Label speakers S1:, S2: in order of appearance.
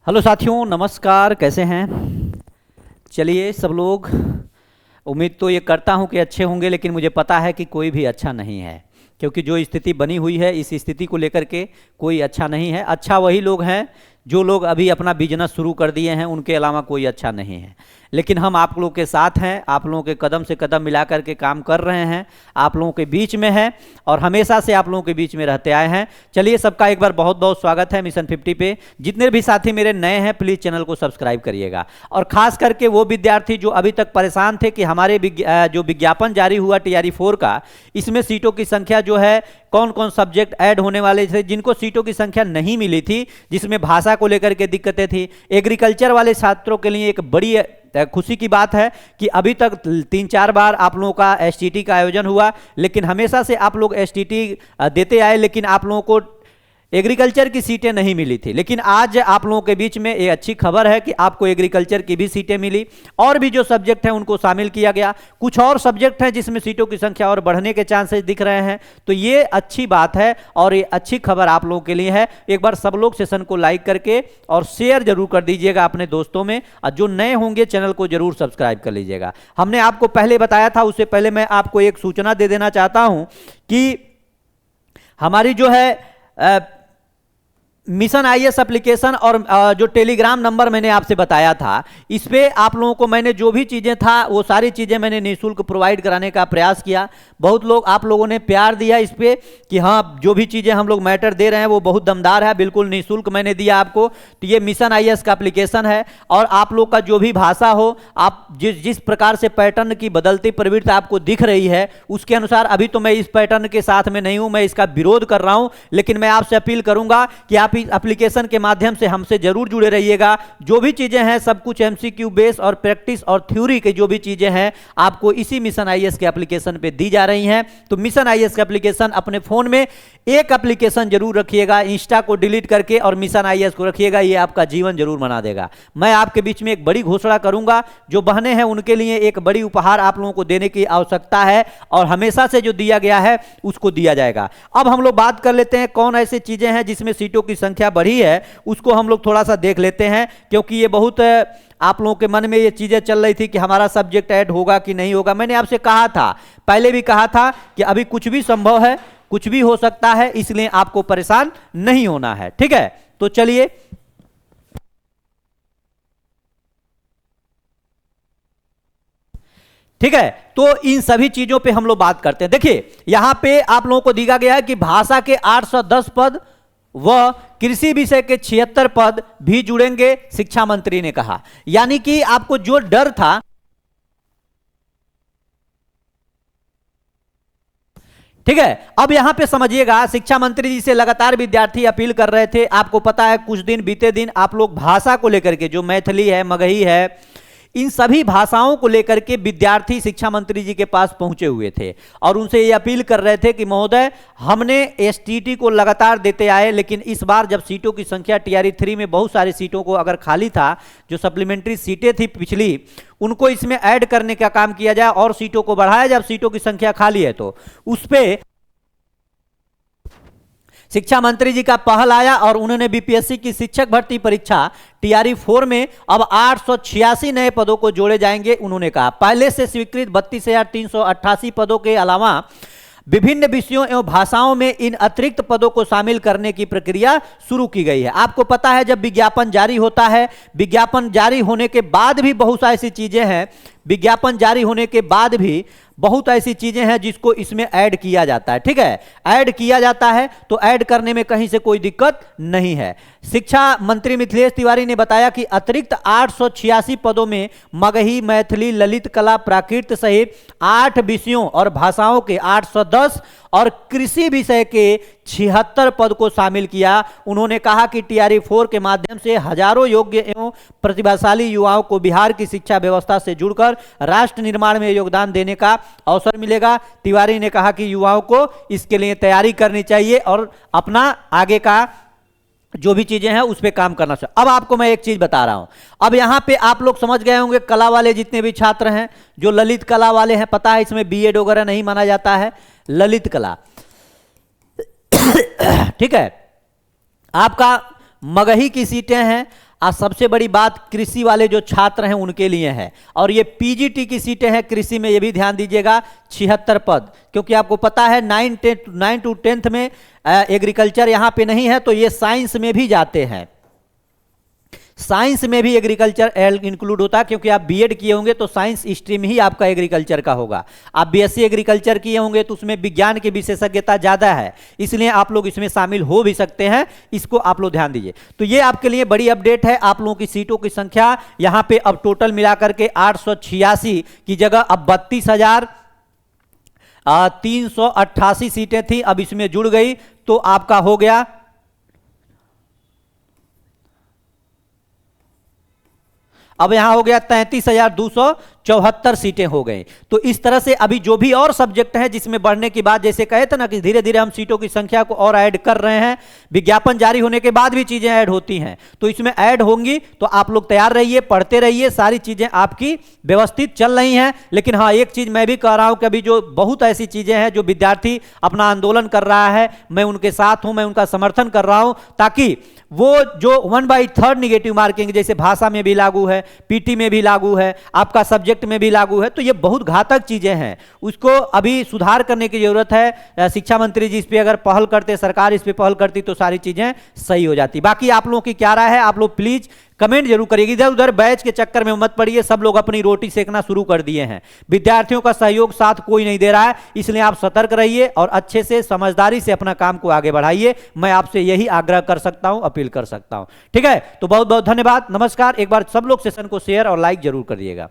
S1: Hello साथियों, नमस्कार। कैसे हैं? चलिए सब लोग, उम्मीद तो ये करता हूँ कि अच्छे होंगे, लेकिन मुझे पता है कि कोई भी अच्छा नहीं है, क्योंकि जो स्थिति बनी हुई है इस स्थिति को लेकर के कोई अच्छा नहीं है। अच्छा वही लोग हैं जो लोग अभी अपना बिजनेस शुरू कर दिए हैं, उनके अलावा कोई अच्छा नहीं है। लेकिन हम आप लोगों के साथ हैं, आप लोगों के कदम से कदम मिला करके काम कर रहे हैं, आप लोगों के बीच में हैं और हमेशा से आप लोगों के बीच में रहते आए हैं। चलिए सबका एक बार बहुत बहुत स्वागत है मिशन 50 पे। जितने भी साथी मेरे नए हैं प्लीज़ चैनल को सब्सक्राइब करिएगा, और खास करके वो विद्यार्थी जो अभी तक परेशान थे कि हमारे जो विज्ञापन जारी हुआ TRE 4 का, इसमें सीटों की संख्या जो है, कौन कौन सब्जेक्ट ऐड होने वाले थे, जिनको सीटों की संख्या नहीं मिली थी, जिसमें भाषा को लेकर के दिक्कतें थी। एग्रीकल्चर वाले छात्रों के लिए एक बड़ी खुशी की बात है कि अभी तक 3-4 बार आप लोगों का STT का आयोजन हुआ, लेकिन हमेशा से आप लोग STT देते आए, लेकिन आप लोगों को एग्रीकल्चर की सीटें नहीं मिली थी। लेकिन आज आप लोगों के बीच में ये अच्छी खबर है कि आपको एग्रीकल्चर की भी सीटें मिली, और भी जो सब्जेक्ट हैं उनको शामिल किया गया। कुछ और सब्जेक्ट हैं जिसमें सीटों की संख्या और बढ़ने के चांसेस दिख रहे हैं, तो ये अच्छी बात है और ये अच्छी खबर आप लोगों के लिए है। एक बार सब लोग सेशन को लाइक करके और शेयर जरूर कर दीजिएगा अपने दोस्तों में, और जो नए होंगे चैनल को जरूर सब्सक्राइब कर लीजिएगा। हमने आपको पहले बताया था, उससे पहले मैं आपको एक सूचना दे देना चाहता हूं कि हमारी जो है मिशन IAS एप्लीकेशन और जो टेलीग्राम नंबर मैंने आपसे बताया था, इस पे आप लोगों को मैंने जो भी चीज़ें था वो सारी चीज़ें मैंने निःशुल्क प्रोवाइड कराने का प्रयास किया। बहुत लोग आप लोगों ने प्यार दिया इस पे कि हाँ, जो भी चीज़ें हम लोग मैटर दे रहे हैं वो बहुत दमदार है, बिल्कुल निःशुल्क मैंने दिया आपको। तो ये मिशन IAS का एप्लीकेशन है, और आप लोग का जो भी भाषा हो, आप जिस प्रकार से पैटर्न की बदलती प्रवृत्ति आपको दिख रही है उसके अनुसार, अभी तो मैं इस पैटर्न के साथ में नहीं हूँ, मैं इसका विरोध कर रहा हूँ, लेकिन मैं आपसे अपील करूंगा कि आप इस एप्लीकेशन के माध्यम से हमसे जरूर जुड़े रहिएगा। जो भी चीजें हैं सब कुछ MCQ बेस और प्रैक्टिस और थ्योरी की जो भी चीजें हैं आपको इसी मिशन IAS के एप्लीकेशन पे दी जा रही हैं। तो मिशन IAS का एप्लीकेशन अपने फोन में एक एप्लीकेशन जरूर रखिएगा, इंस्टा को डिलीट करके और मिशन IAS को रखिएगा, ये आपका जीवन जरूर बना देगा। मैं आपके बीच में एक बड़ी घोषणा करूंगा, जो बहनें हैं उनके लिए एक बड़ी उपहार आप लोगों को देने की आवश्यकता है, और हमेशा से जो दिया गया है उसको दिया जाएगा। अब हम लोग बात कर लेते हैं कौन ऐसी चीजें हैं जिसमें सीटों की संख्या बढ़ी है, उसको हम लोग थोड़ा सा देख लेते हैं, क्योंकि ये बहुत आप लोगों के मन में ये चीजें चल रही थी कि हमारा सब्जेक्ट ऐड होगा कि नहीं होगा। मैंने आपसे कहा था, पहले भी कहा था कि अभी कुछ भी संभव है, कुछ भी हो सकता है, इसलिए आपको परेशान नहीं होना है, ठीक है? तो चलिए ठीक है, तो इन सभी चीजों पे हम लोग बात करते हैं। देखिए यहां पे आप लोगों को दिया गया है कि भाषा के 810 पद व कृषि विषय के 76 पद भी जुड़ेंगे, शिक्षा मंत्री ने कहा। यानी कि आपको जो डर था, ठीक है, अब यहां पे समझिएगा, शिक्षा मंत्री जी से लगातार विद्यार्थी अपील कर रहे थे। आपको पता है कुछ दिन बीते दिन आप लोग भाषा को लेकर के, जो मैथिली है, मगही है, इन सभी भाषाओं को लेकर के विद्यार्थी शिक्षा मंत्री जी के पास पहुंचे हुए थे और उनसे ये अपील कर रहे थे कि महोदय, हमने STT को लगातार देते आए, लेकिन इस बार जब सीटों की संख्या TRE 3 में बहुत सारी सीटों को अगर खाली था, जो सप्लीमेंट्री सीटें थी पिछली, उनको इसमें ऐड करने का काम किया जाए और सीटों को बढ़ाया। जब सीटों की संख्या खाली है तो उस पर शिक्षा मंत्री जी का पहल आया और उन्होंने BPSC की शिक्षक भर्ती परीक्षा TRE 4 में अब 886 नए पदों को जोड़े जाएंगे। उन्होंने कहा पहले से स्वीकृत 32,388 पदों के अलावा विभिन्न विषयों एवं भाषाओं में इन अतिरिक्त पदों को शामिल करने की प्रक्रिया शुरू की गई है। आपको पता है जब विज्ञापन जारी होता है, विज्ञापन जारी होने के बाद भी बहुत ऐसी चीजें हैं, विज्ञापन जारी होने के बाद भी बहुत ऐसी चीजें हैं जिसको इसमें ऐड किया जाता है, ठीक है? ऐड किया जाता है तो ऐड करने में कहीं से कोई दिक्कत नहीं है। शिक्षा मंत्री मिथिलेश तिवारी ने बताया कि अतिरिक्त 886 पदों में मगही, मैथिली, ललित कला, प्राकृत सहित 8 विषयों और भाषाओं के 810 और कृषि विषय के 76 पद को शामिल किया। उन्होंने कहा कि TRE 4 के माध्यम से हजारों योग्य एवं प्रतिभाशाली युवाओं को बिहार की शिक्षा व्यवस्था से जुड़कर राष्ट्र निर्माण में योगदान देने का अवसर मिलेगा। तिवारी ने कहा कि युवाओं को इसके लिए तैयारी करनी चाहिए और अपना आगे का जो भी चीजें हैं उस पर काम करना चाहिए। अब आपको मैं एक चीज बता रहा हूं, अब यहां पे आप लोग समझ गए होंगे, कला वाले जितने भी छात्र हैं, जो ललित कला वाले हैं, पता है इसमें B.Ed वगैरह नहीं माना जाता है, ललित कला ठीक है। आपका मगही की सीटें हैं सबसे बड़ी बात कृषि वाले जो छात्र हैं उनके लिए है, और ये पीजीटी की सीटें हैं कृषि में, ये भी ध्यान दीजिएगा 76 पद, क्योंकि आपको पता है 9 टू 10th में एग्रीकल्चर यहाँ पे नहीं है, तो ये साइंस में भी जाते हैं, साइंस में भी एग्रीकल्चर इंक्लूड होता है, क्योंकि आप बीएड किए होंगे तो साइंस स्ट्रीम ही आपका एग्रीकल्चर का होगा। आप बीएससी एग्रीकल्चर किए होंगे तो उसमें विज्ञान की विशेषज्ञता ज़्यादा है, इसलिए आप लोग इसमें शामिल हो भी सकते हैं, इसको आप लोग ध्यान दीजिए। तो ये आपके लिए बड़ी अपडेट है। आप लोगों की सीटों की संख्या यहाँ पे अब टोटल मिलाकर के 886 की जगह अब 32,388 सीटें थी, अब इसमें जुड़ गई तो आपका हो गया अब यहां हो गया 33,274 सीटें हो गई। तो इस तरह से अभी जो भी और सब्जेक्ट है जिसमें बढ़ने की बात, जैसे कहे थे ना कि धीरे धीरे हम सीटों की संख्या को और ऐड कर रहे हैं, विज्ञापन जारी होने के बाद भी चीजें ऐड होती हैं, तो इसमें ऐड होंगी, तो आप लोग तैयार रहिए, पढ़ते रहिए, सारी चीजें आपकी व्यवस्थित चल रही हैं। लेकिन हाँ, एक चीज मैं भी कह रहा हूं कि अभी जो बहुत ऐसी चीजें हैं जो विद्यार्थी अपना आंदोलन कर रहा है, मैं उनके साथ हूं, मैं उनका समर्थन कर रहा हूं, ताकि वो जो 1/3 निगेटिव मार्किंग जैसे भाषा में भी लागू है, पीटी में भी लागू है, आपका सब्जेक्ट में भी लागू है, तो ये बहुत घातक चीजें हैं, उसको अभी सुधार करने की जरूरत है। शिक्षा मंत्री जी इस पे अगर पहल करते, सरकार इस पे पहल करती, तो सारी चीजें सही हो जाती। बाकी आप लोगों की क्या राय है, आप लोग प्लीज कमेंट जरूर करिएगा। इधर उधर बैच के चक्कर में मत पड़िए, सब लोग अपनी रोटी सेकना शुरू कर दिए हैं, विद्यार्थियों का सहयोग साथ कोई नहीं दे रहा है, इसलिए आप सतर्क रहिए और अच्छे से समझदारी से अपना काम को आगे बढ़ाइए। मैं आपसे यही आग्रह कर सकता हूं, अपील कर सकता हूं। ठीक है, तो बहुत बहुत धन्यवाद, नमस्कार। एक बार सब लोग सेशन को शेयर और लाइक जरूर करिएगा।